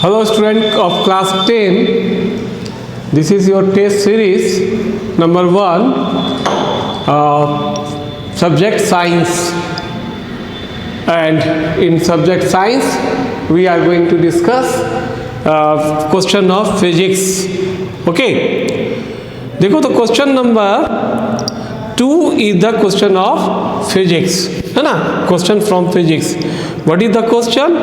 Hello student of class 10, this is your test series number 1, subject science, and in subject science we are going to discuss question of physics. Okay, देखो तो question number 2 is the question of physics, है ना, question from physics. What is the question?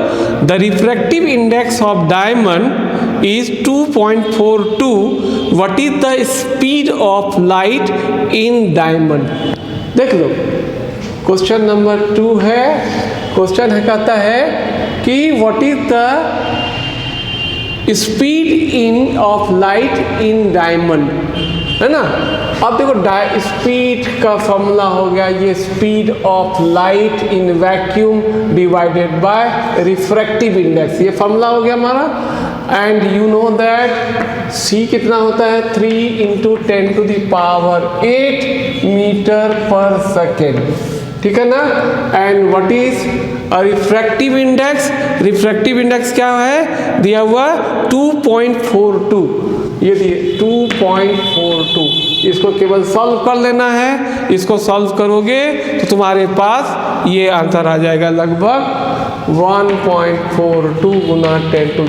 The refractive index of diamond is 2.42. What is the speed of light in diamond? देख लो, question number 2 है. Question है कहता है कि what is the speed in of light in diamond, है ना. अब देखो स्पीड का फॉर्मूला हो गया ये speed of light in vacuum divided by refractive index, ये फॉर्मूला हो गया हमारा. And you know that c कितना होता है 3 × 10⁸ मीटर पर सेकेंड, ठीक है ना. And what is refractive index? Refractive index क्या है दिया हुआ 2.42, ये दिए 2.42. इसको केवल सॉल्व कर लेना है. इसको सॉल्व करोगे तो तुम्हारे पास ये आंसर आ जाएगा लगभग 1.42 × 10⁸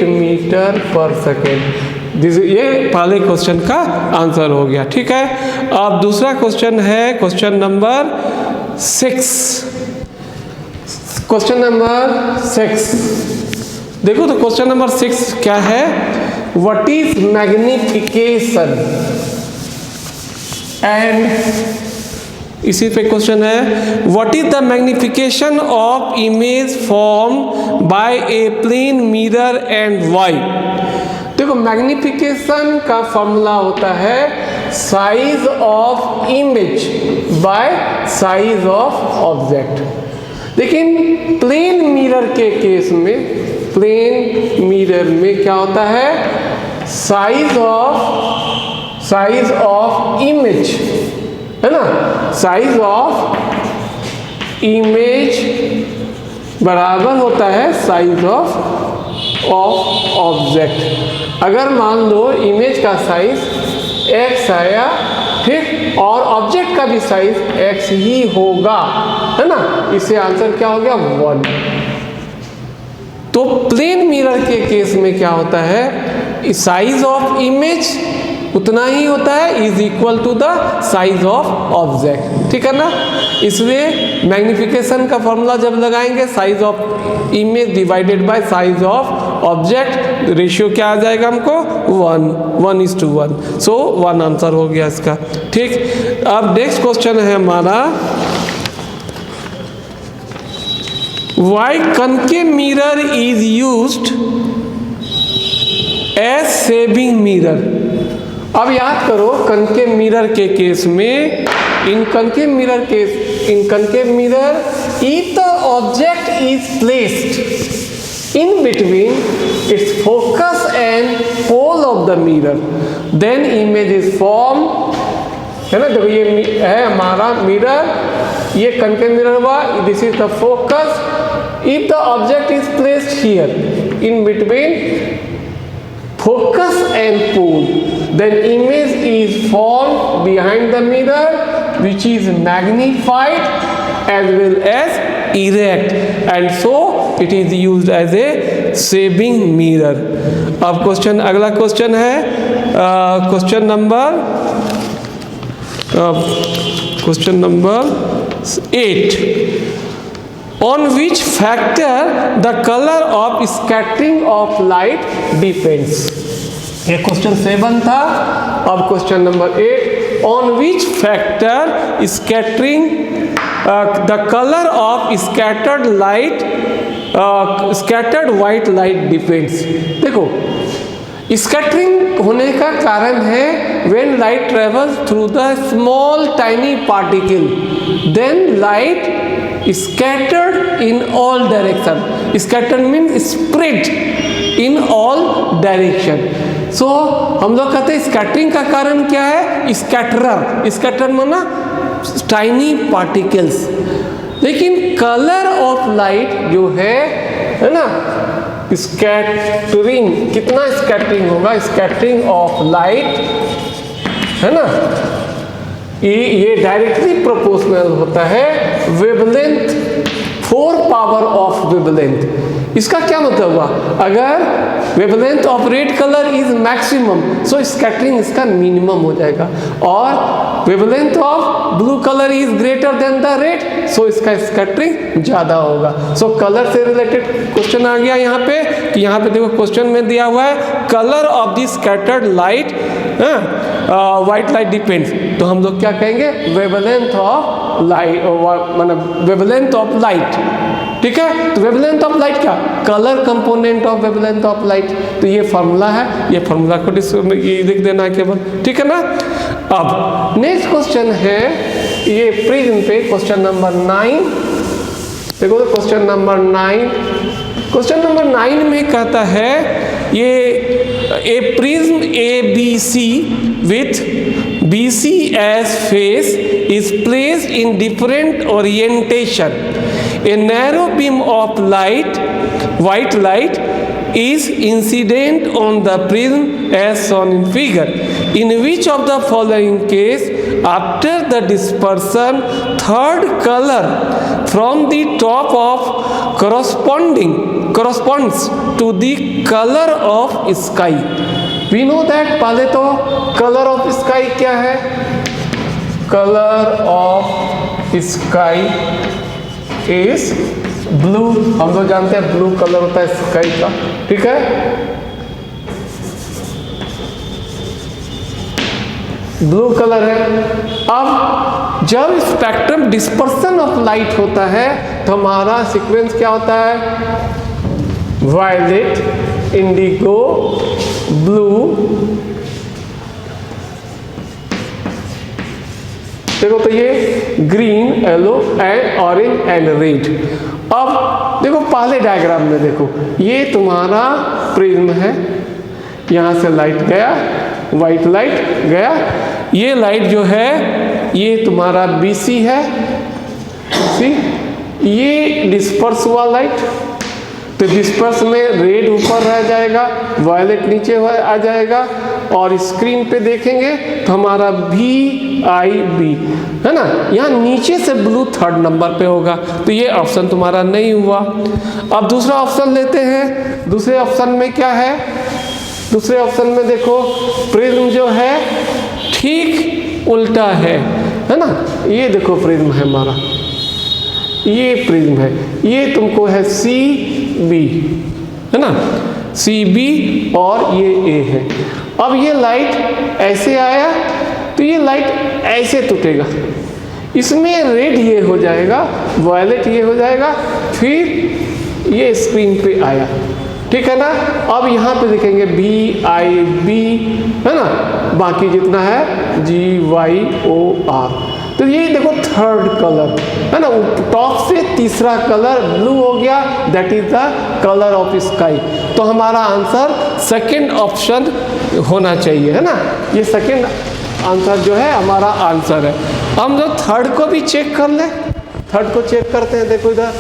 मीटर पर सेकेंड. ये पहले क्वेश्चन का आंसर हो गया, ठीक है. अब दूसरा क्वेश्चन है क्वेश्चन नंबर 6. क्वेश्चन नंबर 6 देखो तो क्वेश्चन नंबर 6 क्या है? What is magnification? एंड इसी पे क्वेश्चन है what is the magnification of image form by a plane mirror and why? देखो मैग्निफिकेशन का फॉर्मूला होता है size of image by size of object. लेकिन प्लेन मिरर के केस में, प्लेन मिरर में क्या होता है साइज ऑफ इमेज, है ना. साइज ऑफ इमेज बराबर होता है साइज ऑफ ऑब्जेक्ट. अगर मान लो इमेज का साइज x आया, ठीक, और ऑब्जेक्ट का भी साइज x ही होगा, है ना. इससे आंसर क्या हो गया 1. तो प्लेन मिरर के केस में क्या होता है साइज ऑफ इमेज उतना ही होता है is equal to the size of object, ठीक है ना. इसलिए मैग्निफिकेशन का फॉर्मूला जब लगाएंगे size of image divided by size of object, ratio क्या आ जाएगा हमको 1:1. सो 1 आंसर हो गया इसका, ठीक. अब नेक्स्ट क्वेश्चन है हमारा why concave mirror is used as shaving mirror. अब याद करो कनकेव मिरर के केस में, in concave mirror if the object is placed in between its focus and pole of the mirror then image is form, है ना. देखो ये है हमारा मिरर, ये कनकेव मिरर हुआ, this is the focus. If the object is placed here in between focus and pole, then image is formed behind the mirror which is magnified as well as erect, and so it is used as a saving mirror. अब question, अगला question है question number 8. On which factor the color of scattering of light depends? ये question 7 था. अब question number 8, on which factor scattering the color of scattered light, scattered white light depends. देखो scattering होने का कारण है when light travels through the small tiny particle, then light scattered in all direction. Scattered means spread in all direction. So हम लोग कहते हैं scattering का कारण क्या है स्कैटरर. स्कैटर माना टाइनी पार्टिकल्स. लेकिन कलर ऑफ लाइट जो है ना स्कैटरिंग, कितना स्कैटरिंग होगा, स्कैटरिंग ऑफ लाइट, है ना, ये डायरेक्टली प्रोपोर्शनल होता है वेवलेंथ 4 पावर ऑफ वेवलेंथ। इसका क्या मतलब हुआ, अगर wavelength of red colour is maximum so scattering इसका मिनिमम हो जाएगा, और wavelength of blue colour is greater than the red so इसका स्कैटरिंग ज़्यादा होगा। सो कलर से रिलेटेड क्वेश्चन आ गया यहाँ पे, कि यहाँ पे देखो क्वेश्चन में दिया हुआ है colour of the scattered light, white light depends, तो हम लोग क्या कहेंगे, वेवलेंथ ऑफ लाइट, मतलब वेवलेंथ ऑफ लाइट, ठीक है। तो वेवलेंथ ऑफ लाइट क्या, colour component of wavelength of light, तो ये फार्मूला है, ये फार्मूला को ये लिख देना है केवल, ठीक है ना। अब नेक्स्ट क्वेश्चन है ये प्रिज्म पे, क्वेश्चन नंबर 9, देखो तो क्वेश्चन नंबर 9, क्वेश्चन नंबर 9 में कहता है ये ए prism ABC with BC as face is placed in different orientation. A narrow beam of light, white light, is incident on the prism as shown in figure. In which of the following case, after the dispersion, third color from the top of corresponds to the color of sky? We know that पहले तो color of sky क्या है, color of sky is blue, हम लोग जानते हैं blue colour होता है स्काई का, ठीक है, ब्लू कलर है। अब जब स्पेक्ट्रम डिस्पर्सन ऑफ लाइट होता है तो हमारा सीक्वेंस क्या होता है, वायलेट, इंडिगो, ब्लू, देखो तो ये green, yellow and orange and red. अब देखो पहले डायग्राम में देखो, ये तुम्हारा प्रिज्म है, यहाँ से लाइट गया, वाइट लाइट गया, ये लाइट जो है ये तुम्हारा BC है, ये डिस्पर्स हुआ लाइट, तो डिस्पर्स में रेड ऊपर रह जाएगा, वायलेट नीचे आ जाएगा, और स्क्रीन पे देखेंगे तो हमारा VIB है ना, यहाँ नीचे से ब्लू थर्ड नंबर पे होगा, तो ये ऑप्शन तुम्हारा नहीं हुआ। अब दूसरा ऑप्शन लेते हैं, दूसरे ऑप्शन में क्या है, दूसरे ऑप्शन में देखो प्रिज्म जो है ठीक उल्टा है ना, ये देखो प्रिज्म है हमारा, ये प्रिज्म है, ये तुमको है CB है ना, CB और ये A है। अब ये लाइट ऐसे आया तो ये लाइट ऐसे टूटेगा, इसमें रेड ये हो जाएगा, वायलेट ये हो जाएगा, फिर ये स्क्रीन पे आया, ठीक है ना। अब यहाँ पे देखेंगे BIB है ना, बाकी जितना है GYOR, तो ये देखो थर्ड कलर है ना, टॉप से तीसरा कलर ब्लू हो गया, that is the colour of sky. तो हमारा आंसर सेकंड ऑप्शन होना चाहिए, है ना, ये सेकंड आंसर जो है हमारा आंसर है। हम जो थर्ड को भी चेक कर ले, थर्ड को चेक करते हैं, देखो इधर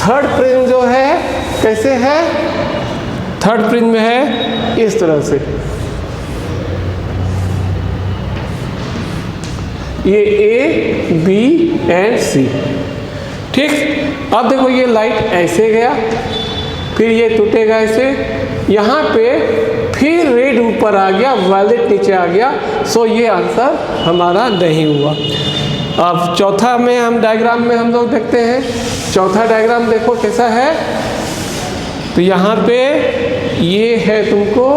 थर्ड प्रिज्म जो है कैसे है, थर्ड प्रिज्म में है इस तरह से, ये A, B एंड C, ठीक। अब देखो ये लाइट ऐसे गया, फिर ये टूटेगा ऐसे, यहाँ पे फिर रेड ऊपर आ गया, वायलेट नीचे आ गया, सो ये आंसर हमारा नहीं हुआ। अब चौथा में हम डायग्राम में हम लोग देखते हैं, चौथा डायग्राम देखो कैसा है, तो यहाँ पे ये है तुमको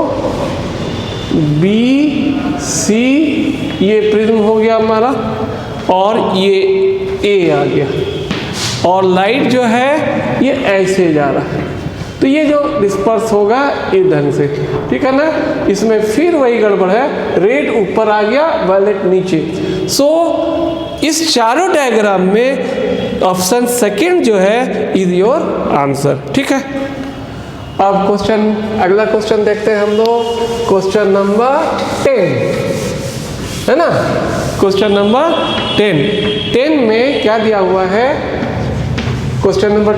BC, ये प्रिज्म हो गया हमारा, और ये A आ गया, और लाइट जो है ये ऐसे जा रहा है, तो ये जो डिस्पर्स होगा इस ढंग से, ठीक है ना। इसमें फिर वही गड़बड़ है, रेड ऊपर आ गया, वायलेट नीचे। सो इस चारों डायग्राम में ऑप्शन सेकंड जो है इज योर आंसर, ठीक है। अब क्वेश्चन, अगला क्वेश्चन देखते हैं हम लोग, क्वेश्चन नंबर 10 है ना, क्वेश्चन नंबर 10 में क्या दिया हुआ है, क्वेश्चन नंबर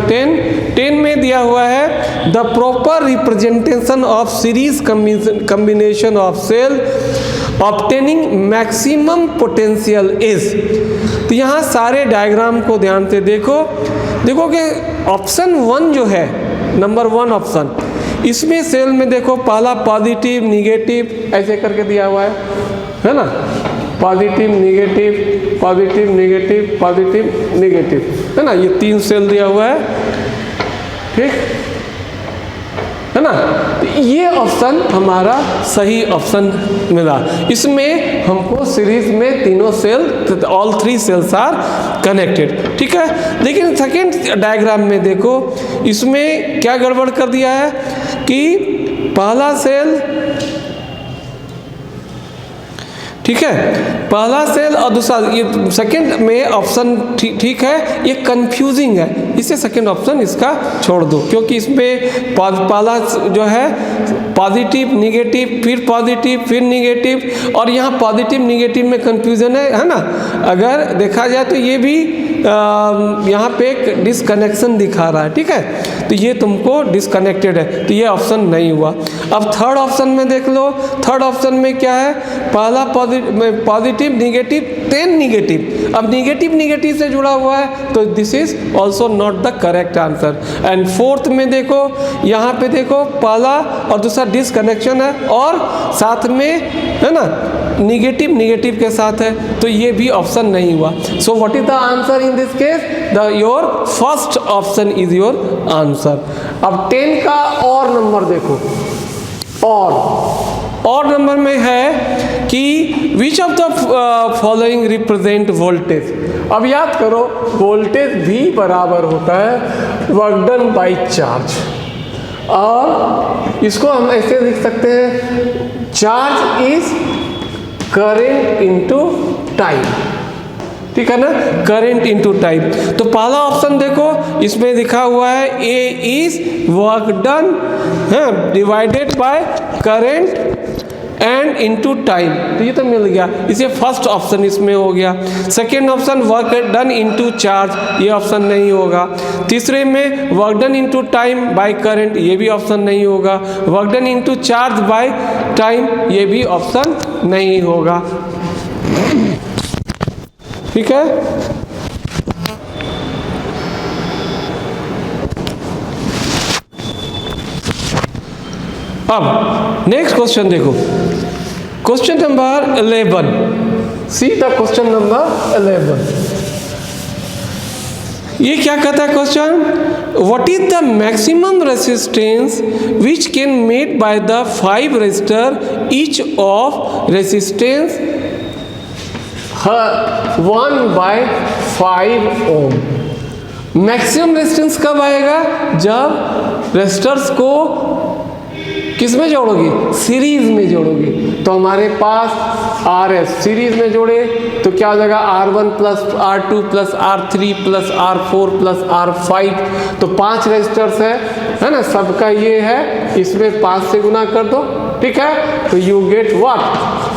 10 में दिया हुआ है the proper representation of series combination of cell obtaining maximum potential is. तो यहाँ सारे डायग्राम को ध्यान से देखो कि ऑप्शन 1 जो है, नंबर 1 ऑप्शन, इसमें सेल में देखो पहला पॉजिटिव निगेटिव ऐसे करके दिया हुआ है ना, positive negative positive negative positive negative, है ना, ये 3 सेल दिया हुआ है, ठीक है ना। तो ये ऑप्शन हमारा सही ऑप्शन मिला। इसमें हमको सीरीज में तीनों cell, all 3 cells are connected, ठीक है। लेकिन सेकेंड डायग्राम में देखो, इसमें क्या गड़बड़ कर दिया है कि पहला सेल, ठीक है, पहला सेल और दूसरा, ये सेकंड में ऑप्शन ठीक है, ये कंफ्यूजिंग है, इसे सेकंड ऑप्शन इसका छोड़ दो, क्योंकि इसमें पहला जो है पॉजिटिव निगेटिव फिर पॉजिटिव फिर निगेटिव, और यहाँ पॉजिटिव निगेटिव में कंफ्यूजन है ना। अगर देखा जाए तो ये भी यहाँ पे एक डिसकनेक्शन दिखा रहा है, ठीक है, तो ये तुमको डिसकनेक्टेड है, तो ये ऑप्शन नहीं हुआ। अब थर्ड ऑप्शन में देख लो, थर्ड ऑप्शन में क्या है, पहला पॉजिटिव निगेटिव 10 निगेटिव, अब निगेटिव से जुड़ा हुआ है, तो this is also not the correct answer. And fourth में देखो, यहाँ पे देखो पहला और दूसरा डिसकनेक्शन है और साथ में, है ना, निगेटिव के साथ है, तो ये भी ऑप्शन नहीं हुआ। सो what is the answer in this case, your first option is your answer. अब 10 का और नंबर देखो, और नंबर में है कि which of the following represent voltage. अब याद करो, वोल्टेज भी बराबर होता है वर्क डन बाई चार्ज, और इसको हम ऐसे लिख सकते हैं, charge is current into time, ठीक है ना, करेंट इनटू टाइम। तो पहला ऑप्शन देखो, इसमें लिखा हुआ है ए इज वर्क डन है divided by current and into time, तो ये तो मिल गया, इसे फर्स्ट ऑप्शन इसमें हो गया। Second option work done into charge, ये ऑप्शन नहीं होगा। तीसरे में work done into time by current, ये भी ऑप्शन नहीं होगा। Work done into charge by time, ये भी ऑप्शन नहीं होगा, ठीक है। अब नेक्स्ट क्वेश्चन देखो, question number 11, see the question number 11। ये क्या कहता है question, what is the maximum resistance which can made by the 5 resistor each of resistance 1/5 ohm. Maximum resistance कब आएगा, जब रेजिस्टर्स को किस में जोड़ोगी, सीरीज में जोड़ोगी। तो हमारे पास RS सीरीज में जोड़े तो क्या हो जाएगा, R1 plus R2 plus R3 plus R4 plus R5, तो 5 रेजिस्टर्स है ना, सबका ये है, इसमें 5 से गुना कर दो, ठीक है, तो you get what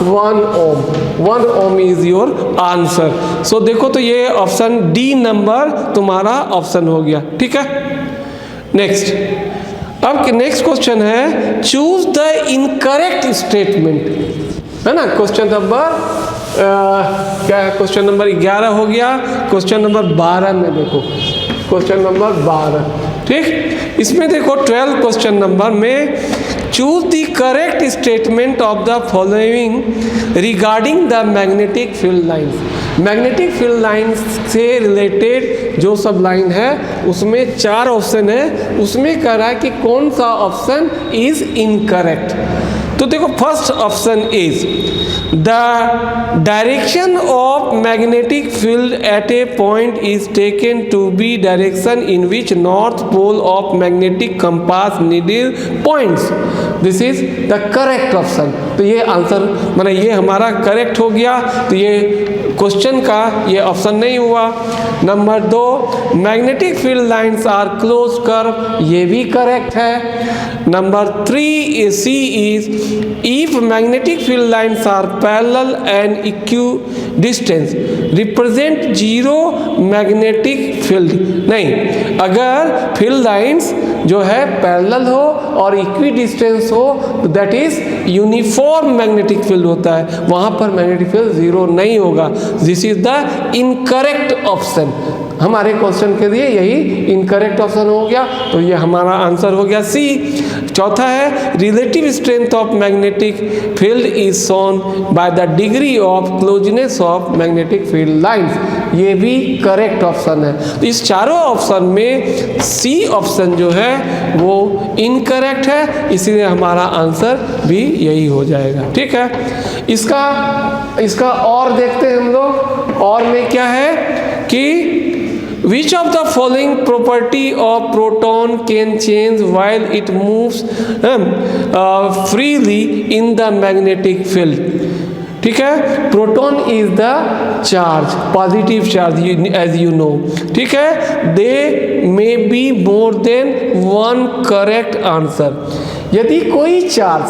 1 ohm. 1 ohm is your answer. So देखो, तो ये ऑप्शन डी नंबर तुम्हारा ऑप्शन हो गया, ठीक है। नेक्स्ट, अब नेक्स्ट क्वेश्चन है, चूज द इनकरेक्ट स्टेटमेंट, है ना। क्वेश्चन नंबर क्या है, क्वेश्चन नंबर 11 हो गया। क्वेश्चन नंबर 12 में देखो, क्वेश्चन नंबर 12, ठीक, इसमें देखो 12 क्वेश्चन नंबर में, choose the correct statement of the following regarding the magnetic field lines. Magnetic field line से रिलेटेड जो सब लाइन है उसमें 4 ऑप्शन है, उसमें कह रहा है कि कौन सा ऑप्शन इज इनकरेक्ट। तो देखो, first option is the direction of magnetic field at a point is taken to be direction in which north pole of magnetic compass needle points, this is the correct option. तो ये answer माने ये हमारा correct हो गया, तो ये question का ये ऑप्शन नहीं हुआ। Number 2, magnetic field lines are close curve, ये भी करेक्ट है। Number 3 C is if magnetic field lines are parallel and equidistant represent zero magnetic field। नहीं, अगर फील्ड लाइंस जो है पैरेलल हो और इक्विडिस्टेंस हो तो that is uniform magnetic field होता है, वहाँ पर मैग्नेटिक फील्ड जीरो नहीं होगा। This is the incorrect option. हमारे क्वेश्चन के लिए यही इनकरेक्ट ऑप्शन हो गया, तो ये हमारा आंसर हो गया सी। चौथा है relative strength of magnetic field is shown by the degree of closeness of magnetic field lines. ये भी करेक्ट ऑप्शन है। तो इस चारों ऑप्शन में सी ऑप्शन जो है वो इनकरेक्ट है, इसीलिए हमारा आंसर भी यही हो जाएगा। ठीक है, इसका और देखते हैं हम लोग। और में क्या है कि which of the following property of proton can change while it moves freely in the magnetic field। ठीक है, proton is the charge, positive charge as you know. ठीक है, they may be more than one correct answer. यदि कोई charge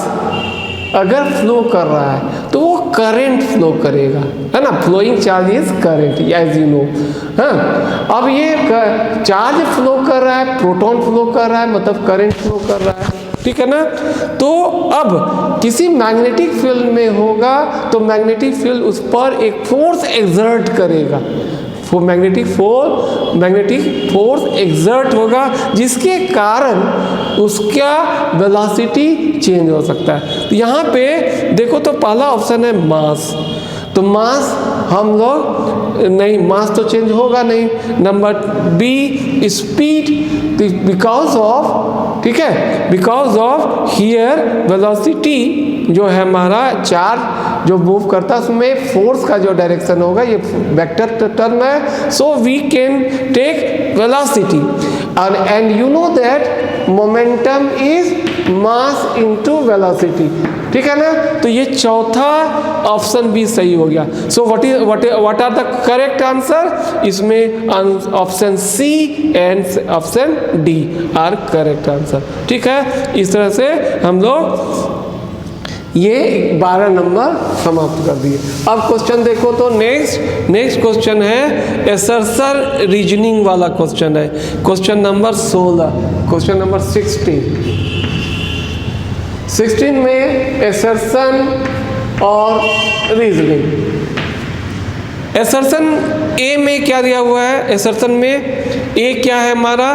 अगर flow कर रहा है तो वो करंट फ्लो करेगा, है ना, flowing charge is current as you know. हाँ, अब ये चार्ज फ्लो कर रहा है, प्रोटॉन फ्लो कर रहा है, मतलब करंट फ्लो कर रहा है। ठीक है ना, तो अब किसी मैग्नेटिक फील्ड में होगा तो मैग्नेटिक फील्ड उस पर एक फोर्स एक्सर्ट करेगा, मैग्नेटिक फोर्स एक्सर्ट होगा, जिसके कारण उसका वेलोसिटी चेंज हो सकता है। तो यहाँ पे देखो तो पहला ऑप्शन है मास, तो मास हम लोग नहीं, मास तो चेंज होगा नहीं। Number B speed, because of, ठीक है, बिकॉज ऑफ हियर वेलोसिटी जो है हमारा चार्ज जो मूव करता है उसमें फोर्स का जो डायरेक्शन होगा ये वेक्टर टर्म है, so we can take velocity and you know that momentum is mass into velocity. ठीक है ना, तो ये चौथा ऑप्शन भी सही हो गया। So what are the correct answer? इसमें option C and option D are correct answer. ठीक है, इस तरह से हम लोग ये 12 नंबर समाप्त कर दिए। अब क्वेश्चन देखो तो नेक्स्ट क्वेश्चन है एसर्शन रीजनिंग वाला क्वेश्चन है, क्वेश्चन नंबर 16, क्वेश्चन नंबर 16 में एसर्शन और रीजनिंग। एसर्शन ए में क्या दिया हुआ है? एसर्शन में ए क्या है हमारा?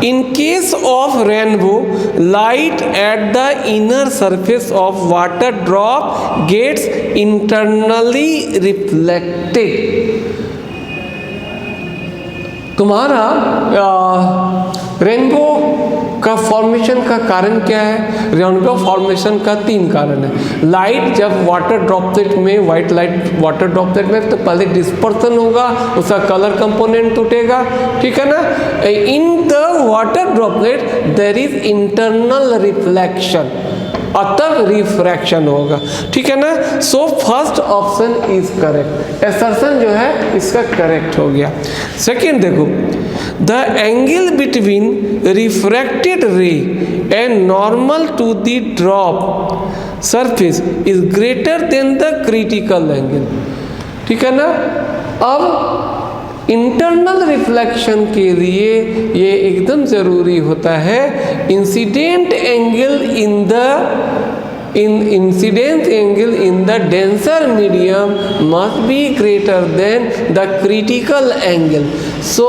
In case of rainbow light at the inner surface of water drop gets internally reflected. तुम्हारा रेनबो का फॉर्मेशन का कारण क्या है? रेनबो फॉर्मेशन का 3 कारण है। लाइट जब वाटर ड्रॉपलेट में, वाइट लाइट वाटर ड्रॉपलेट में, तो पहले डिस्पर्सन होगा, उसका कलर कंपोनेंट टूटेगा। ठीक है ना, in the water droplet there is internal reflection और तब रिफ्रैक्शन होगा। ठीक है ना, so first option is correct. Assertion जो है इसका करेक्ट हो गया। सेकेंड देखो, the angle between refracted ray and normal to the drop surface is greater than the critical angle. ठीक है ना, अब इंटरनल रिफ्लेक्शन के लिए ये एकदम ज़रूरी होता है incident angle in the denser medium must be greater than the critical angle. So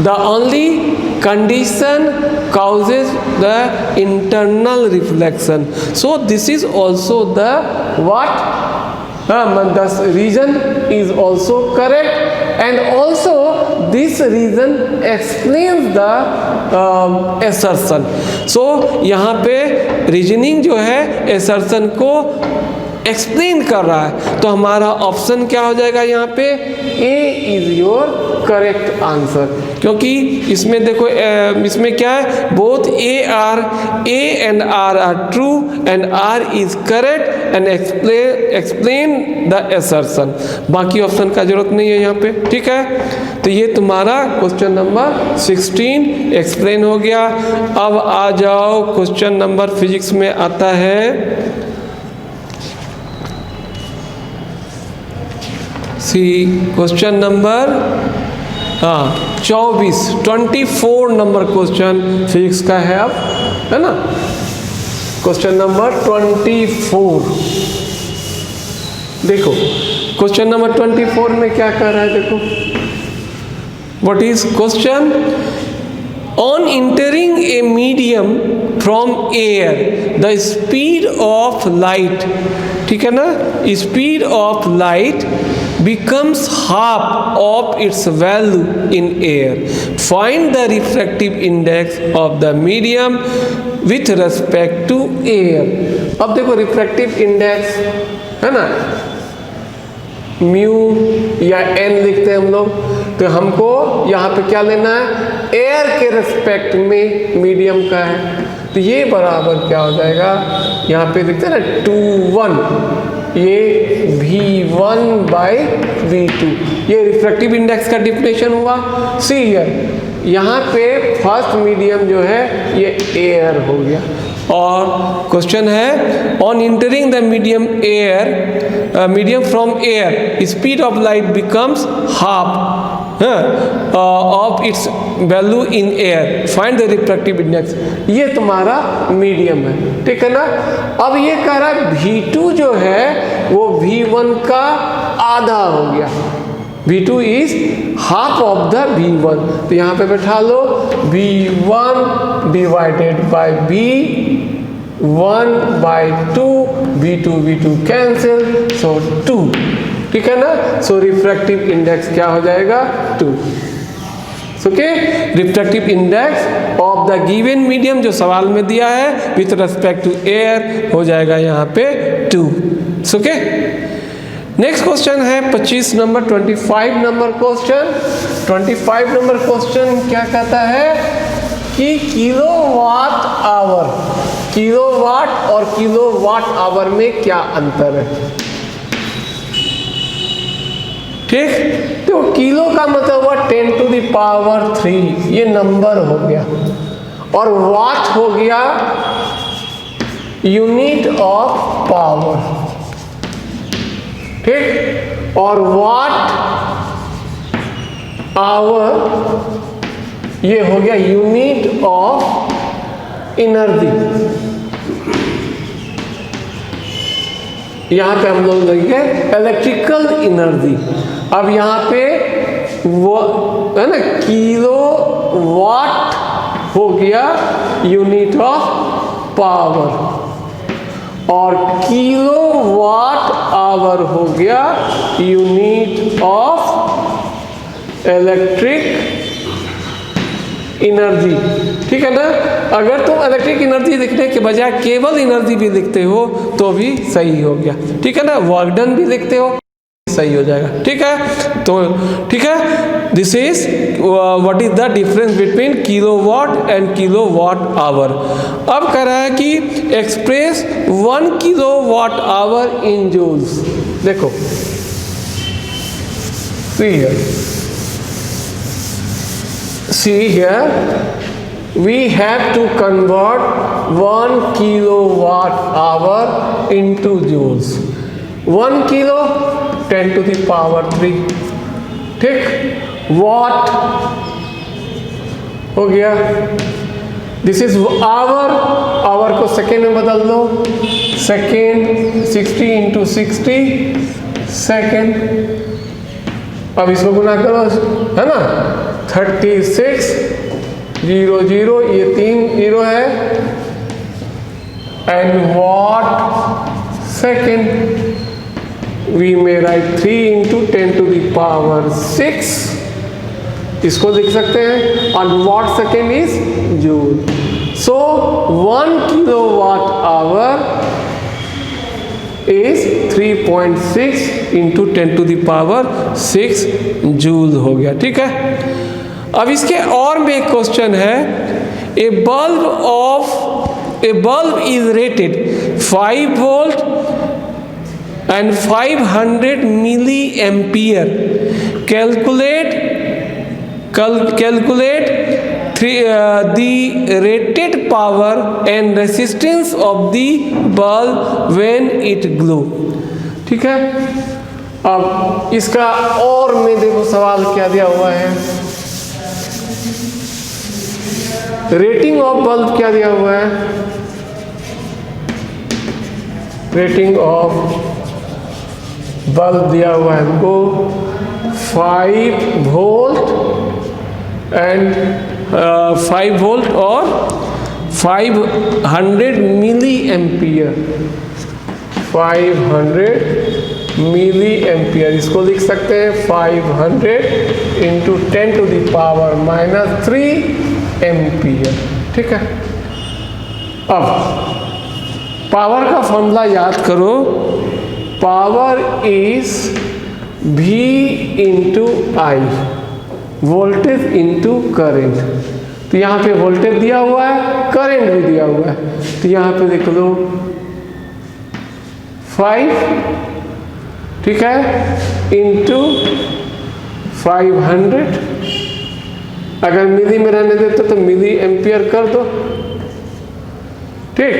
the only condition causes the internal reflection. So this is also the what? The reason is also correct, and also this reason explains the assertion. So यहाँ पे reasoning जो है assertion को explain कर रहा है, तो हमारा ऑप्शन क्या हो जाएगा यहाँ पे, A is your correct answer. क्योंकि इसमें देखो इसमें क्या है, both A and R are true and R is correct and explain the assertion. बाकी ऑप्शन का जरूरत नहीं है यहाँ पे, ठीक है। तो ये तुम्हारा क्वेश्चन नंबर 16 एक्सप्लेन हो गया। अब आ जाओ क्वेश्चन नंबर फिजिक्स में आता है question number 24 number question physics का है अब, है ना। क्वेश्चन नंबर 24, देखो क्वेश्चन नंबर 24 में क्या कर रहा है, देखो what is question. On entering a medium from air the speed of light, ठीक है ना, speed of light becomes half of its value in air. Find the refractive index of the medium with respect to air. अब देखो refractive index है ना, mu या N लिखते हैं हम लोग, तो हमको यहाँ पे क्या लेना है, एयर के रिस्पेक्ट में मीडियम का है, तो ये बराबर क्या हो जाएगा, यहाँ पे लिखते हैं ना 2:1, ये V1/V2, ये रिफ्रैक्टिव इंडेक्स का डिफिनेशन हुआ। सी हियर, यहाँ पे फर्स्ट मीडियम जो है ये एयर हो गया, और क्वेश्चन है on entering the medium from air speed of light becomes half of its value in air, find the refractive index. ये तुम्हारा मीडियम है, ठीक है ना। अब ये कह रहा है V2 जो है वो V1 का आधा हो गया, V2 is half of the V1, तो यहाँ पे बैठा लो V1 divided by V1/2, V2 cancel, so 2, ठीक है ना। सो रिफ्रैक्टिव इंडेक्स क्या हो जाएगा, 2। Okay, refractive index of the given medium जो सवाल में दिया है विथ रेस्पेक्ट टू एयर हो जाएगा यहाँ पे 2। ओके, नेक्स्ट क्वेश्चन है 25 number 25 number question. 25 number question क्या कहता है कि किलोवाट और किलोवाट आवर में क्या अंतर है, ठीक। तो किलो का मतलब हुआ 10⁻3, ये नंबर हो गया, और वाट हो गया यूनिट ऑफ पावर, ठीक। और वाट आवर ये हो गया यूनिट ऑफ एनर्जी। यहाँ पे हम लोग लेंगे इलेक्ट्रिकल एनर्जी। अब यहाँ पे वो है ना, किलो वाट हो गया यूनिट ऑफ पावर, और किलो वाट आवर हो गया यूनिट ऑफ इलेक्ट्रिक एनर्जी, ठीक है ना। अगर तुम इलेक्ट्रिक एनर्जी लिखने के बजाय केवल एनर्जी भी लिखते हो तो भी सही हो गया, ठीक है ना। वर्क डन भी लिखते हो सही हो जाएगा, ठीक है। तो ठीक है, this is what is the difference between kilowatt and kilowatt hour. अब कह रहा है कि express 1 kilowatt hour in joules. देखो see here we have to convert 1 kilowatt hour into joules। 1 kilo 10⁻3, ठीक। वाट हो गया, दिस इज आवर को सेकेंड में बदल दो, सेकेंड 60 × 60 सेकेंड। अब इसको गुना करो, है ना, 3600, ये 3 0 है, and watt second we may write 3 × 10⁻6, इसको लिख सकते हैं, और watt second is joule. So 1 kilowatt hour is 3.6 into 10⁶ joule हो गया। ठीक है, अब इसके और में एक क्वेश्चन है, a bulb is rated 5 volt and 500 milli ampere, calculate the rated power and resistance of the bulb when it glow। ठीक है, अब इसका और में देखो सवाल क्या दिया हुआ है, रेटिंग ऑफ बल्ब क्या दिया हुआ है, रेटिंग ऑफ बल्ब दिया हुआ है हमको 5 वोल्ट एंड 5 वोल्ट और 500 मिली एम्पियर, 500 मिली एम्पियर, इसको लिख सकते हैं 500 इंटू 10⁻³ एम्पियर। ठीक है, अब पावर का फॉर्मूला याद करो, power is V into I, voltage into current. तो यहाँ पे वोल्टेज दिया हुआ है, करंट भी दिया हुआ है, तो यहाँ पे देख लो 5, ठीक है, इंटू 500, अगर मिली में रहने देते तो मिली एम्पियर कर दो। ठीक,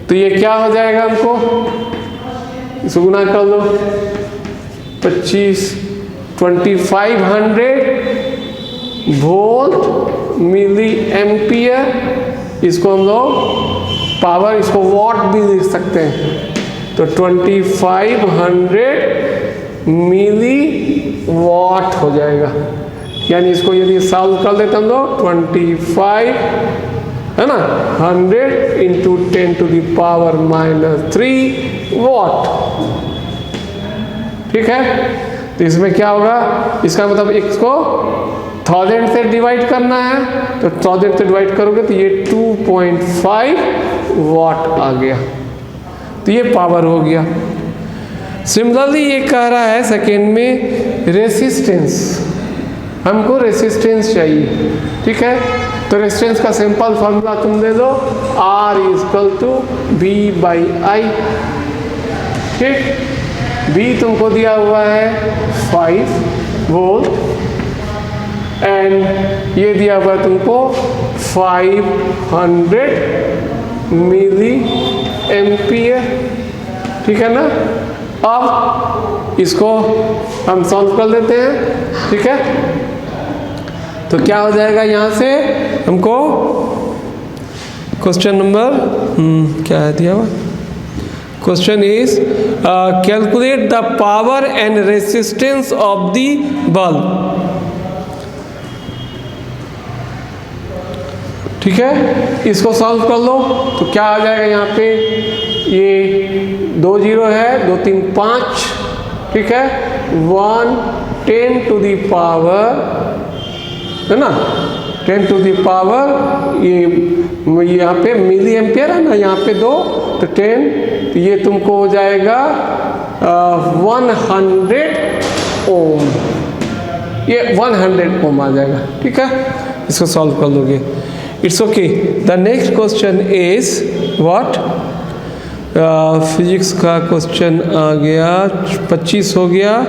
तो ये क्या हो जाएगा, हमको इसको गुना कर लो 2500 वोल्ट मिली एम्पियर, इसको हम लोग पावर, इसको वॉट भी लिख सकते हैं, तो 2500 मिली वॉट हो जाएगा। यानी इसको यदि सॉल्व कर लेते हम लोग 25 है ना 100 इंटू 10⁻³ वॉट। ठीक है, तो इसमें क्या होगा, इसका मतलब इसको 1000 से डिवाइड करना है, तो 1000 से डिवाइड करोगे तो ये 2.5 वॉट आ गया, तो ये पावर हो गया। सिमिलरली ये कह रहा है सेकेंड में रेसिस्टेंस, हमको रेसिस्टेंस चाहिए। ठीक है, तो रेसिस्टेंस का सिंपल फॉर्मूला तुम दे दो, R = V/I। ठीक, V तुमको दिया हुआ है 5 वोल्ट एंड ये दिया हुआ है तुमको 500 मिली एम्पियर। ठीक है ना, अब इसको हम सॉल्व कर लेते हैं। ठीक है, तो क्या हो जाएगा, यहाँ से हमको क्वेश्चन नंबर क्या है दिया हुआ, question is calculate the power and resistance of the bulb. ठीक है, इसको सॉल्व कर लो, तो क्या आ जाएगा, यहाँ पे ये 2 0 है, 2 3 5, ठीक है, 1 10⁻, है ना, 10⁻, ये यहाँ पे मिली एम्पियर है ना, यहाँ पे 2, तो 10, तो ये तुमको हो जाएगा 100 ओम, ये 100 ओम आ जाएगा। ठीक है, इसको सॉल्व कर लोगे, it's okay. The next question is what, physics का क्वेश्चन आ गया 25 हो गया,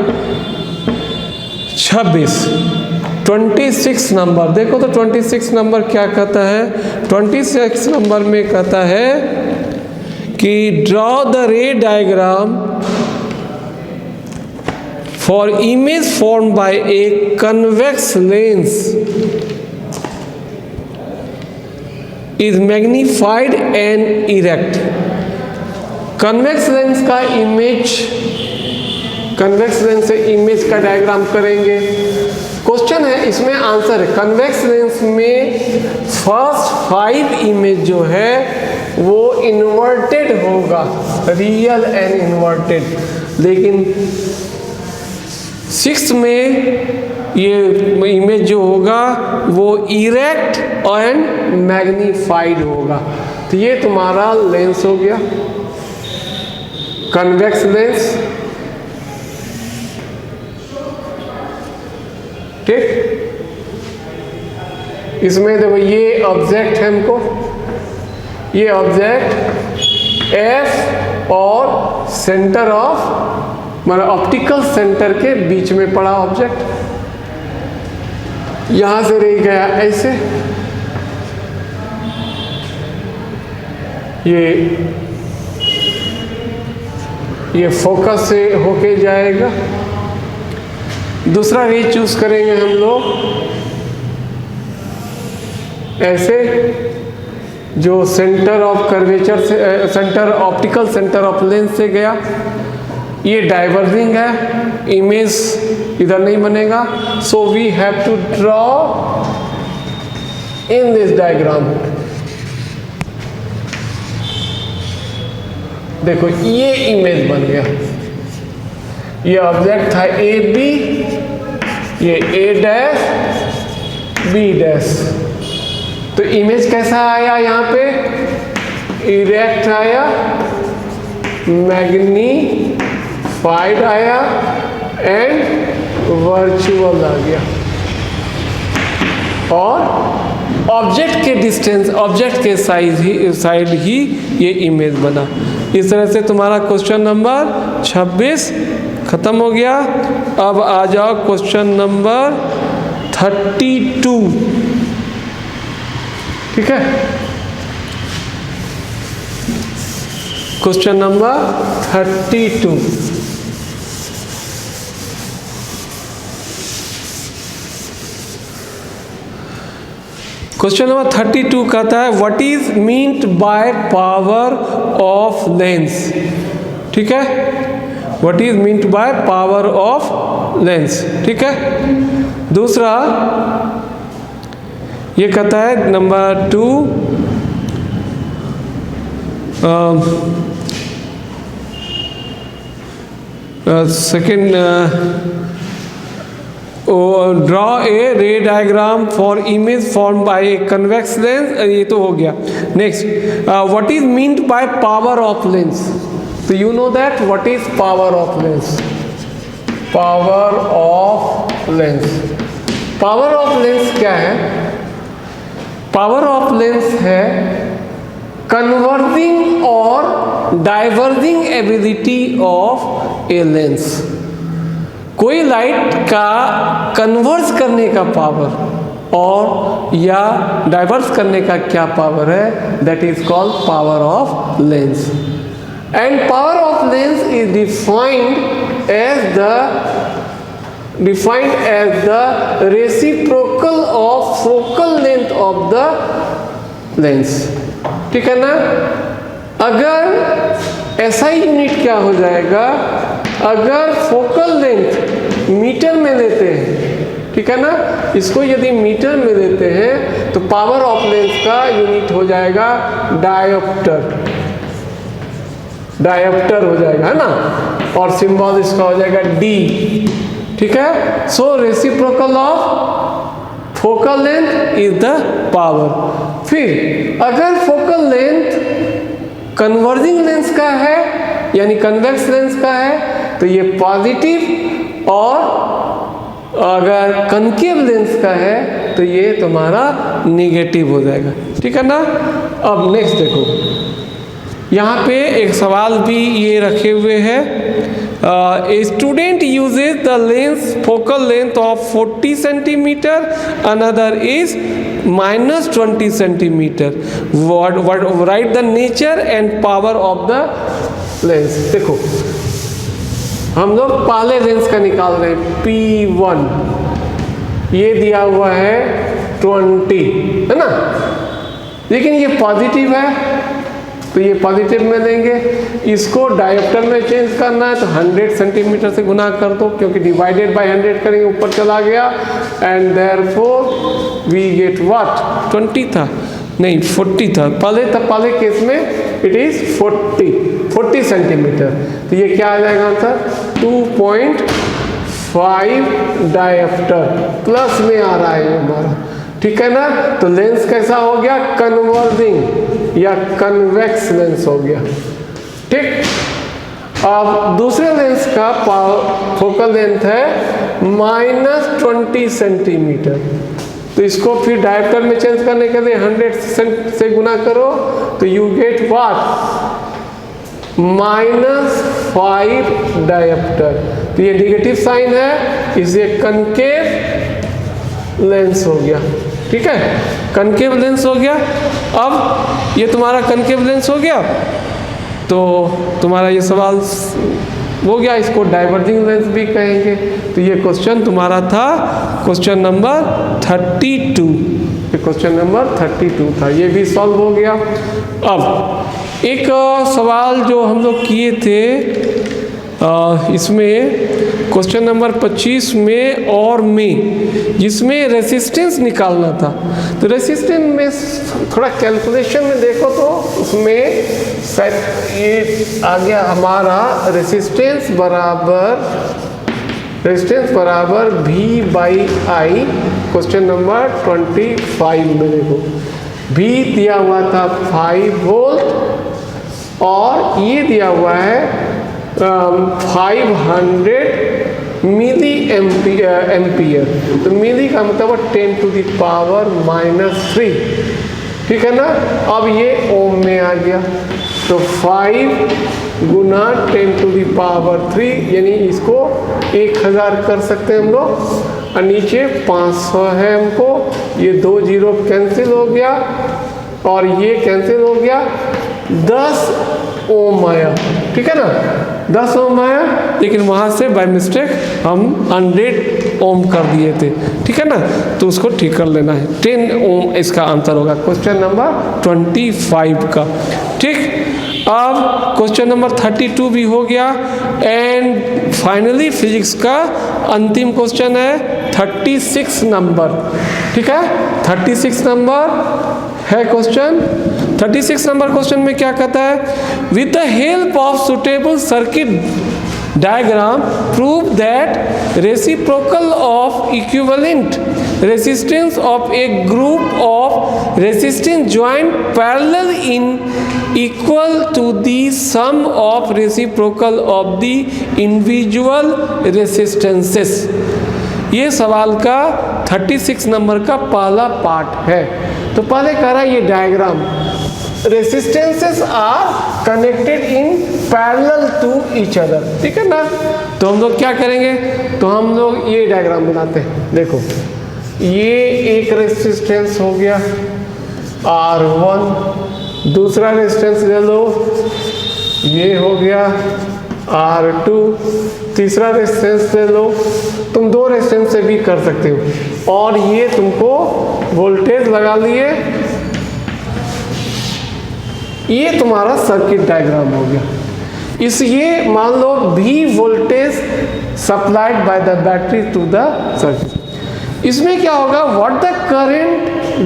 26 नंबर देखो, तो 26 नंबर क्या कहता है, 26 नंबर में कहता है कि ड्रॉ द रे diagram for image form by a convex lens is magnified and erect. Convex lens का इमेज, कन्वेक्स लेंस से इमेज का डायग्राम करेंगे। क्वेश्चन है, इसमें आंसर है, कन्वेक्स लेंस में फर्स्ट 5 इमेज जो है वो इन्वर्टेड होगा, रियल एंड इन्वर्टेड, लेकिन 6 में ये इमेज जो होगा वो इरेक्ट एंड मैग्नीफाइड होगा। तो ये तुम्हारा लेंस हो गया, कन्वेक्स लेंस, ठीक। इसमें देखो ये ऑब्जेक्ट है हमको, ये ऑब्जेक्ट एफ और सेंटर ऑफ मतलब ऑप्टिकल सेंटर के बीच में पड़ा ऑब्जेक्ट, यहां से रह गया ऐसे, ये फोकस से होके जाएगा। दूसरा रे चूज करेंगे हम लोग ऐसे, जो सेंटर ऑफ कर्वेचर से centre optical centre of lens से गया, ये डाइवर्जिंग है, इमेज इधर नहीं बनेगा। So we have to draw in this diagram. देखो ये इमेज बन गया, ये ऑब्जेक्ट था ए बी, ये ए डैश बी डैश। तो इमेज कैसा आया यहाँ पे, इरेक्ट आया, मैग्नीफाइड आया एंड वर्चुअल आ गया, और ऑब्जेक्ट के डिस्टेंस, ऑब्जेक्ट के साइड ही ये इमेज बना। इस तरह से तुम्हारा क्वेश्चन नंबर 26 खत्म हो गया। अब आ जाओ क्वेश्चन नंबर 32, ठीक है। क्वेश्चन नंबर 32, क्वेश्चन नंबर 32 कहता है what is meant by power of lens, ठीक है। What is meant by power of lens, ठीक है। दूसरा ये कहता है number 2, second, draw a ray diagram for image form by a convex lens, ये तो हो गया। Next, what is meant by power of lens, तो you know that what is power of lens. Power of lens, power of lens क्या है, power of lens है converging और diverging ability of a lens. कोई light का converge करने का power और या डाइवर्स करने का क्या पावर है, that is called power of lens. And power of lens is defined as the reciprocal of focal length of the lens, ठीक है ना। अगर ऐसा यूनिट क्या हो जाएगा, अगर फोकल लेंथ मीटर में लेते हैं, ठीक है ना, इसको यदि मीटर में लेते हैं तो पावर ऑफ लेंस का यूनिट हो जाएगा डायोप्टर, डायोप्टर हो जाएगा, है ना, और सिंबल इसका हो जाएगा डी, ठीक है। So reciprocal of focal length is the power. फिर अगर फोकल लेंथ कन्वर्जिंग लेंस का है यानी कन्वेक्स लेंस का है तो ये पॉजिटिव, और अगर कनकेव लेंस का है तो ये तुम्हारा नेगेटिव हो जाएगा, ठीक है ना। अब नेक्स्ट देखो, यहाँ पे एक सवाल भी ये रखे हुए हैं, a student uses the lens focal length of 40 centimetre, another is -20 centimetre, right the nature and power of the lens. देखो हम लोग पहले लेंस का निकाल रहे हैं, P1 ये दिया हुआ है 20, है ना, लेकिन ये पॉजिटिव है तो ये पॉजिटिव में लेंगे। इसको डायोप्टर में चेंज करना है तो 100 सेंटीमीटर से गुना कर दो, क्योंकि डिवाइडेड बाय 100 करेंगे ऊपर चला गया, and therefore we get what, 20 था नहीं 40 था पहले केस में, इट इज 40 सेंटीमीटर। तो ये क्या आ जाएगा आंसर, 2.5 डायोप्टर, प्लस में आ रहा है हमारा, ठीक है ना। तो लेंस कैसा हो गया, कन्वर्जिंग या कन्वेक्स लेंस हो गया, ठीक। अब दूसरे लेंस का फोकल लेंथ है -20 सेंटीमीटर। तो इसको फिर डायप्टर में चेंज करने के लिए 100 से गुना करो तो यू गेट व्हाट -5 डायप्टर। तो ये नेगेटिव साइन है, इसे कनकेव लेंस हो गया। ठीक है, कनकेव लेंस हो गया। अब ये तुम्हारा कनकेव लेंस हो गया तो तुम्हारा ये सवाल हो गया, इसको डाइवर्जिंग लेंस भी कहेंगे। तो ये क्वेश्चन तुम्हारा था क्वेश्चन नंबर 32। ये क्वेश्चन नंबर 32 था, ये भी सॉल्व हो गया। अब एक सवाल जो हम लोग किए थे इसमें क्वेश्चन नंबर 25 में और में, जिसमें रेसिस्टेंस निकालना था। तो रेसिस्टेंस में थोड़ा कैलकुलेशन में देखो तो उसमें ये आ गया हमारा रेसिस्टेंस बराबर V/I। क्वेश्चन नंबर 25 में देखो V दिया हुआ था 5 वोल्ट और ये दिया हुआ है 500 मिली एम्पियर। तो मिली का मतलब 10⁻⁻3। ठीक है ना। अब ये ओम में आ गया तो 5 गुना 10⁻3 यानी इसको 1000 कर सकते हैं हम लोग। और नीचे 500 है हमको, ये 2 जीरो कैंसिल हो गया और ये कैंसिल हो गया, 10 ओम आया। ठीक है ना, 10 ओम आया, लेकिन वहाँ से बाय मिस्टेक हम 100 ओम कर दिए थे। ठीक है ना, तो उसको ठीक कर लेना है। 10 ओम इसका आंसर होगा क्वेश्चन नंबर 25 का। ठीक, अब क्वेश्चन नंबर 32 भी हो गया। एंड फाइनली फिजिक्स का अंतिम क्वेश्चन है 36 नंबर। ठीक है, 36 नंबर है क्वेश्चन। 36 नंबर क्वेश्चन में क्या कहता है, with the help of suitable circuit diagram prove that reciprocal of equivalent resistance of a group of resistance joined parallel in equal to the sum of reciprocal of the individual resistances। ये सवाल का 36 number का पहला part है। तो पहले कह रहा है ये diagram, resistances are connected in parallel to each other. ठीक है ना, तो हम लोग क्या करेंगे, तो हम लोग ये डायग्राम बनाते हैं। देखो ये एक रेसिस्टेंस हो गया R1, दूसरा रेसिस्टेंस ले लो, ये हो गया R2, तीसरा रेसिस्टेंस ले लो। तुम 2 रेसिस्टेंस से भी कर सकते हो। और ये तुमको वोल्टेज लगा लिए, ये तुम्हारा सर्किट डायग्राम हो गया। ये मान लो V voltage supplied by the battery to the circuit. इसमें क्या होगा, what the current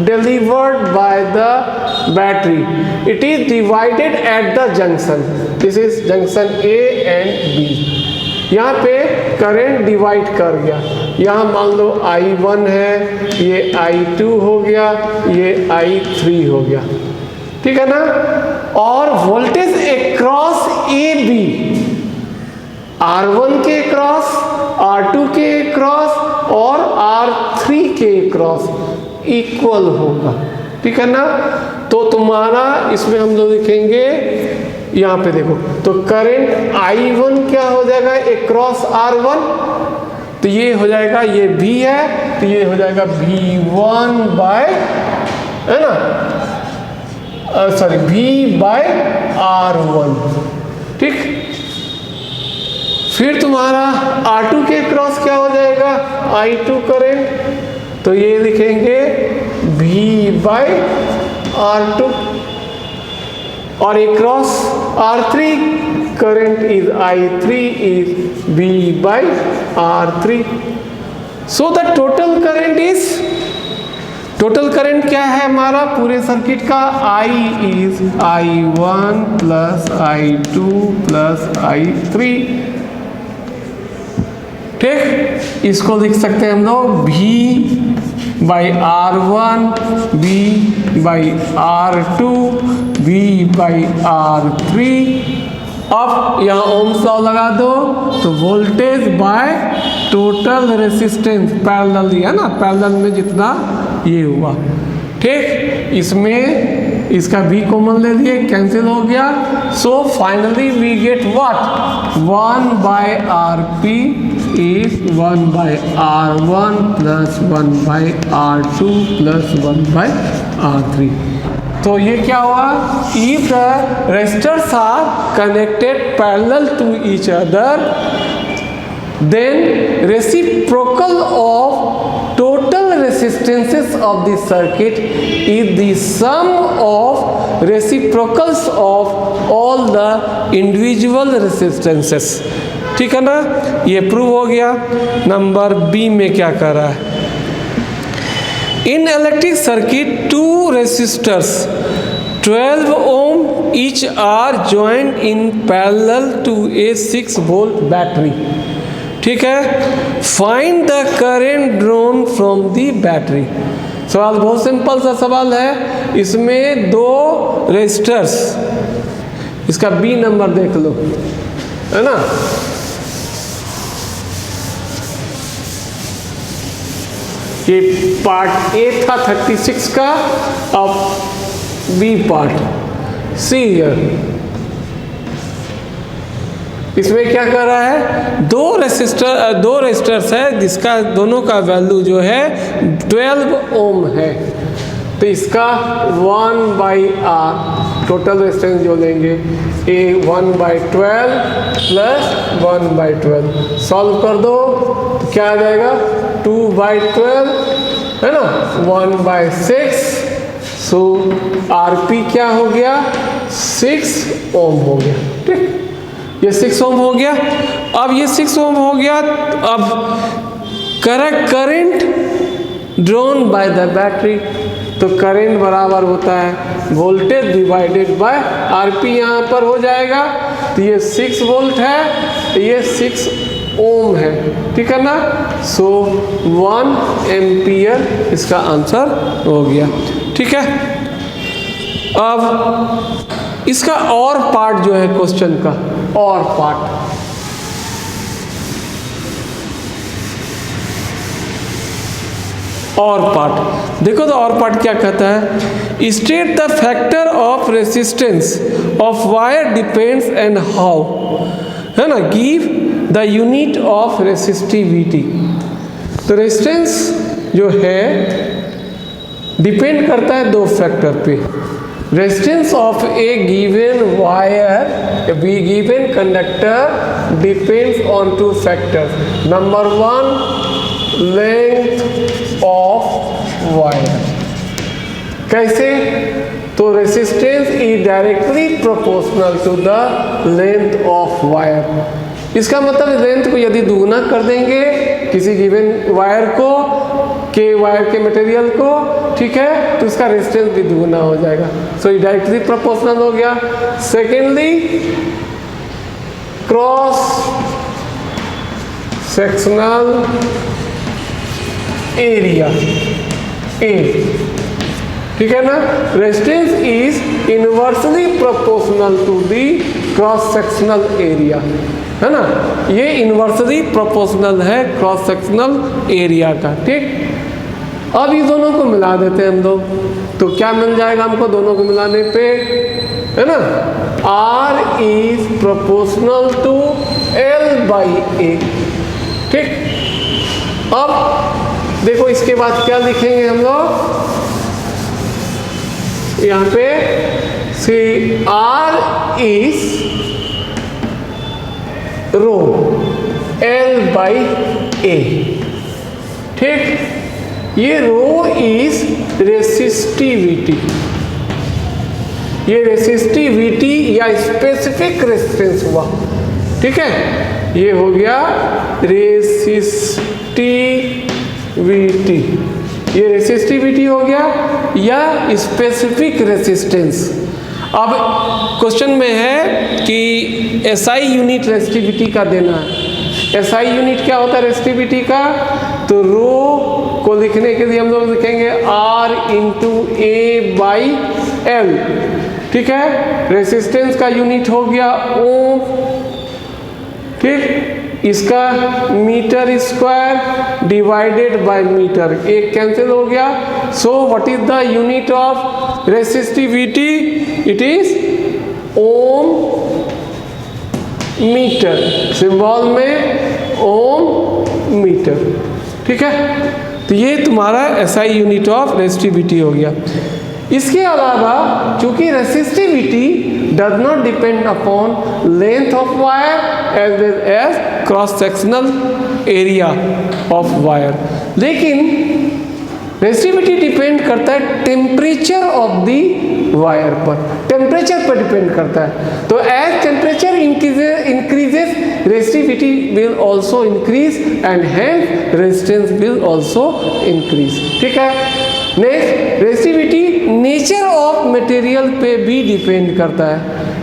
delivered by the battery, it is divided at the junction. This is junction A and B। यहाँ पे करंट डिवाइड कर गया, यहाँ मान लो I1 है, ये I2 हो गया, ये I3 हो गया। ठीक है ना। और वोल्टेज अक्रॉस AB, R1 के क्रॉस, R2 के क्रॉस और R3 के क्रॉस इक्वल होगा। ठीक है ना। तो तुम्हारा इसमें हम लोग लिखेंगे, यहाँ पे देखो, तो करंट I1 क्या हो जाएगा अक्रॉस R1, तो ये हो जाएगा, ये V है तो ये हो जाएगा V1 बाय, है ना, सॉरी V बाय R1। ठीक, फिर तुम्हारा R2 के क्रॉस क्या हो जाएगा, I2 करंट, तो ये लिखेंगे V बाय R2। और across R3 current is I3 is V by R3। So the total current is, total current क्या है हमारा पूरे सर्किट का, I is I1 plus I2 plus I3। ठीक, इसको लिख सकते हैं हम लोग V by R1, V by R2, V by R3 अब यहाँ ओम्स लॉ लगा दो तो voltage by total resistance parallel दिया ना, पैरेलल में जितना ये हुआ, ठीक। इसमें इसका भी कॉमन ले लिए, कैंसिल हो गया। So finally we get what, 1/Rp is 1/R1 plus 1/R2 plus 1/R3। तो ये क्या हुआ, if the resistors are connected parallel to each other then reciprocal of total resistances of the circuit is the sum of reciprocals of all the individual resistances। ठीक है ना, ये prove हो गया। नंबर बी में क्या कर रहा है, in electric circuit two resistors 12 ohm each are joined in parallel to a 6 volt battery। ठीक है, find the current drawn from the battery. सवाल बहुत सिंपल सा सवाल है, इसमें दो रेजिस्टर्स, इसका बी नंबर देख लो, है ना। ये पार्ट ए था 36 का, अब बी पार्ट सी हियर। इसमें क्या कर रहा है, दो रेजिस्टर्स है जिसका दोनों का वैल्यू जो है 12 ओम है। तो इसका 1/R टोटल रेजिस्टेंस जो लेंगे, ए 1/12 प्लस 1/12 सॉल्व कर दो तो क्या आ जाएगा, 2/12 है ना, 1/6। सो आरपी क्या हो गया, 6 ओम हो गया। ठीक, ये 6 ओम हो गया। अब ये 6 ओम हो गया, अब current drawn by the battery, तो करंट बराबर होता है वोल्टेज डिवाइडेड बाय आरपी, यहाँ पर हो जाएगा। तो ये 6 वोल्ट है, ये 6 ओम है, ठीक है ना। सो 1 एम्पियर इसका आंसर हो गया। ठीक है, अब इसका और पार्ट जो है क्वेश्चन का, और पार्ट देखो, तो और पार्ट क्या कहता है, state the factor of resistance of wire depends and how, है ना, give the unit of resistivity. तो रेजिस्टेंस जो है डिपेंड करता है दो फैक्टर पे, resistance of a given wire, a given conductor depends on two factors. Number one, length of wire। कैसे, तो resistance is directly proportional to the length of wire। इसका मतलब लेंथ को यदि दुगुना कर देंगे किसी गिवन वायर को, के वायर के मटेरियल को, ठीक है, तो इसका रेजिस्टेंस भी दुगुना हो जाएगा। सो ये डायरेक्टली प्रोपोर्शनल हो गया। Secondly, cross sectional area A, ठीक है ना, resistance is inversely proportional to the cross sectional area, है ना। ये इनवर्सली प्रोपोर्शनल है क्रॉस सेक्शनल एरिया का। ठीक, अब ये दोनों को मिला देते हैं हम लोग, तो क्या मिल जाएगा हमको दोनों को मिलाने पे, है ना, R is proportional to L/A। ठीक, अब देखो इसके बाद क्या लिखेंगे हम लोग, यहाँ पे सी R इज रो L/A। ठीक, ये रो इज रेसिस्टिविटी, ये रेसिस्टिविटी या स्पेसिफिक रेजिस्टेंस हुआ। ठीक है, ये हो गया रेसिस्टिविटी, ये रेसिस्टिविटी हो गया या स्पेसिफिक रेजिस्टेंस। अब क्वेश्चन में है कि SI यूनिट रेसिस्टिविटी का देना है। SI यूनिट क्या होता है रेसिस्टिविटी का, तो रो को लिखने के लिए हम लोग लिखेंगे R × A/, L, ठीक है। रेसिस्टेंस का यूनिट हो गया ओम, ठीक। इसका metre square divided by metre, एक कैंसिल हो गया। So what is the unit of resistivity? It is ohm metre, symbol में ओम मीटर, ठीक है। तो ये तुम्हारा एसआई यूनिट ऑफ रेसिस्टिविटी हो गया। इसके अलावा चूंकि resistivity does not depend upon length of wire as well as cross sectional area of wire, लेकिन रेसिस्टिविटी डिपेंड करता है टेम्परेचर ऑफ दी वायर पर, टेम्परेचर पर डिपेंड करता है। तो as temperature increases resistivity will also increase and hence resistance will also increase, ठीक है। Next, resistivity nature of material पे भी डिपेंड करता है,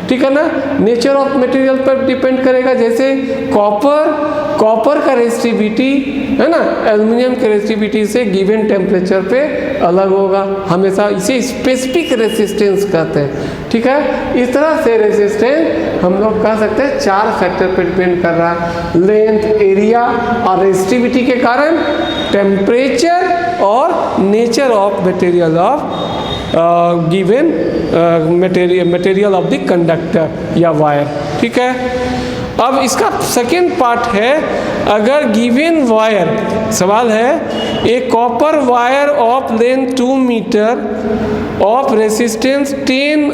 ठीक है ना। नेचर ऑफ मटेरियल पर डिपेंड करेगा, जैसे कॉपर का रेसिस्टिविटी है ना एल्युमिनियम के रेसिस्टिविटी से गिवन टेम्परेचर पे अलग होगा, हमेशा इसे स्पेसिफिक रेसिस्टेंस कहते हैं, ठीक है। इस तरह से रेसिस्टेंस हम लोग कह सकते हैं 4 फैक्टर पे डिपेंड कर रहा है, लेंथ, एरिया और रेसिस्टिविटी के कारण टेम्परेचर और nature of material of given material of the conductor या वायर, ठीक है। अब इसका सेकेंड पार्ट है, अगर गिवन वायर, सवाल है a copper wire of length 2 metre of resistance 10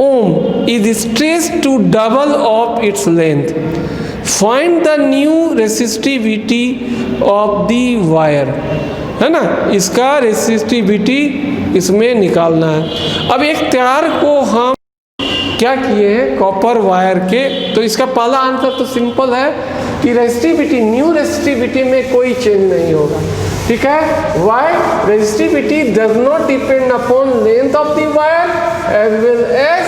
ohm is stretched to double of its length, find the new resistivity of the wire, है ना। इसका रेसिस्टिविटी इसमें निकालना है। अब एक तार को हम क्या किए हैं कॉपर वायर के, तो इसका पहला आंसर तो सिंपल है कि रेसिस्टिविटी, न्यू रेसिस्टिविटी में कोई चेंज नहीं होगा, ठीक है। Why? Resistivity does not depend upon length of the wire as well as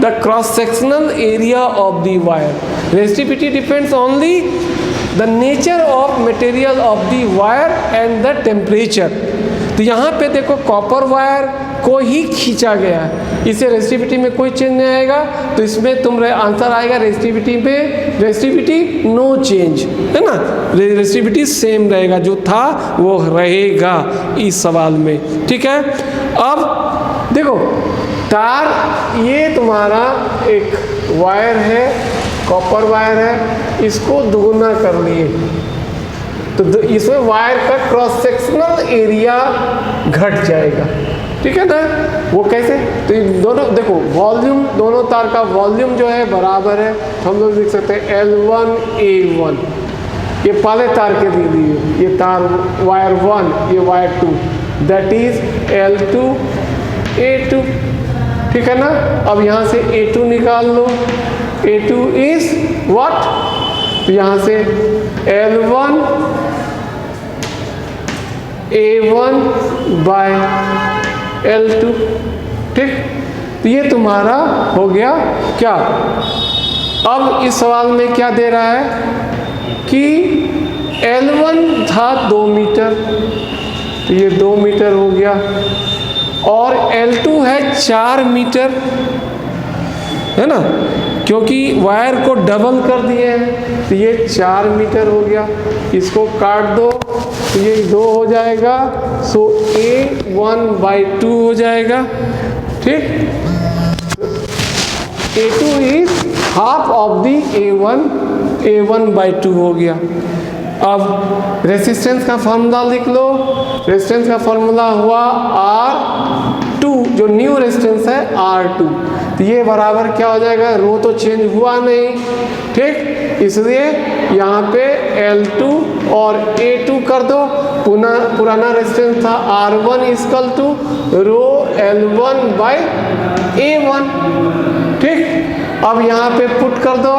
the cross sectional area of the wire. Resistivity depends only the nature of material of the wire and the temperature. तो यहाँ पे देखो copper wire को ही खींचा गया है, इसे resistivity में कोई चेंज नहीं आएगा, तो इसमें तुम आंसर आएगा रेसिस्टिविटी में, रेसिस्टिविटी नो चेंज, है ना, रेसिस्टिविटी सेम रहेगा, जो था वो रहेगा इस सवाल में, ठीक है। अब देखो तार, ये तुम्हारा एक वायर है, कॉपर वायर है, इसको दुगुना कर लिए तो इसमें वायर का क्रॉस सेक्शनल एरिया घट जाएगा, ठीक है ना। वो कैसे? तो दोनों देखो वॉल्यूम, दोनों तार का वॉल्यूम जो है बराबर है, तो हम लोग लिख सकते हैं L1 A1, ये पहले तार के लिए, ये तार वायर 1, ये wire 2, that is L2 A2, ठीक है ना। अब यहाँ से A2 निकाल लो, A2 इज व्हाट, तो यहाँ से L1 A1 बाय L2, ठीक। तो ये तुम्हारा हो गया क्या। अब इस सवाल में क्या दे रहा है कि L1 था 2 मीटर, तो ये 2 मीटर हो गया, और L2 है 4 मीटर, है ना, क्योंकि वायर को डबल कर दिए हैं, तो ये 4 मीटर हो गया। इसको काट दो तो ये 2 हो जाएगा, सो A1/2 हो जाएगा, ठीक। A2 is half of the A1, A1/2 हो गया। अब रेसिस्टेंस का फॉर्मूला लिख लो, रेसिस्टेंस का फॉर्मूला हुआ R2, जो न्यू रेसिस्टेंस है R2, तो ये बराबर क्या हो जाएगा, रो तो चेंज हुआ नहीं, ठीक, इसलिए यहाँ पे L2 और A2 कर दो, पुराना रेजिस्टेंस था R1 equal to row L1/A1, ठीक। अब यहाँ पे पुट कर दो,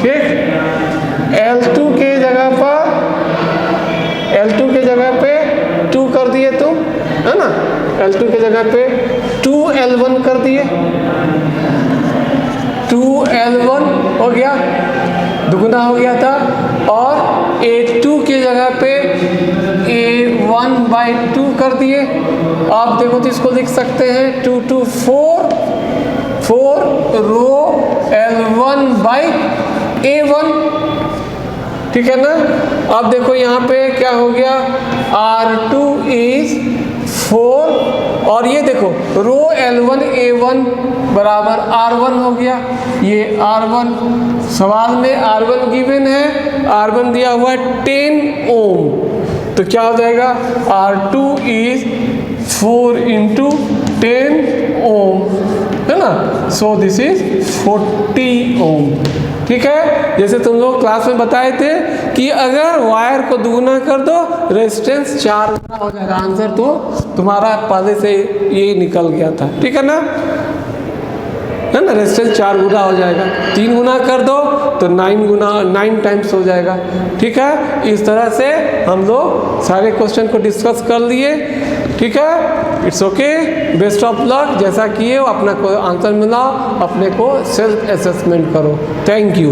ठीक, L2 के जगह पे 2 कर दिए तुम, है ना, L2 के जगह पे 2L1 कर दिए, 2L1 हो गया, दुगुना हो गया था, और A2 के जगह पे A1/2 कर दिए। आप देखो तो इसको लिख सकते हैं 2 to 4 row L1 by A1, ठीक है ना। अब देखो यहाँ पे क्या हो गया, R2 इज 4 और ये देखो रो L1 A1 बराबर R1 हो गया। ये R1 सवाल में R1 गिवन है, R1 दिया हुआ है 10 ओम, तो क्या हो जाएगा R2 इज 4 इंटू 10 ओम, है ना। सो दिस इज 40 ओम, ठीक है। जैसे तुम लोग क्लास में बताए थे कि अगर वायर को दुगुना कर दो रेजिस्टेंस 4 गुना हो जाएगा। आंसर तो तुम्हारा पहले से ये निकल गया था, ठीक है ना, है ना। रेजिस्टेंस 4 गुना हो जाएगा, 3 गुना कर दो तो 9 टाइम्स हो जाएगा, ठीक है। इस तरह से हम लोग सारे क्वेश्चन को डिस्कस कर लिए, ठीक है। It's okay, best of luck. जैसा किए हो अपना को आंसर मिलाओ, अपने को सेल्फ असेसमेंट करो। Thank you.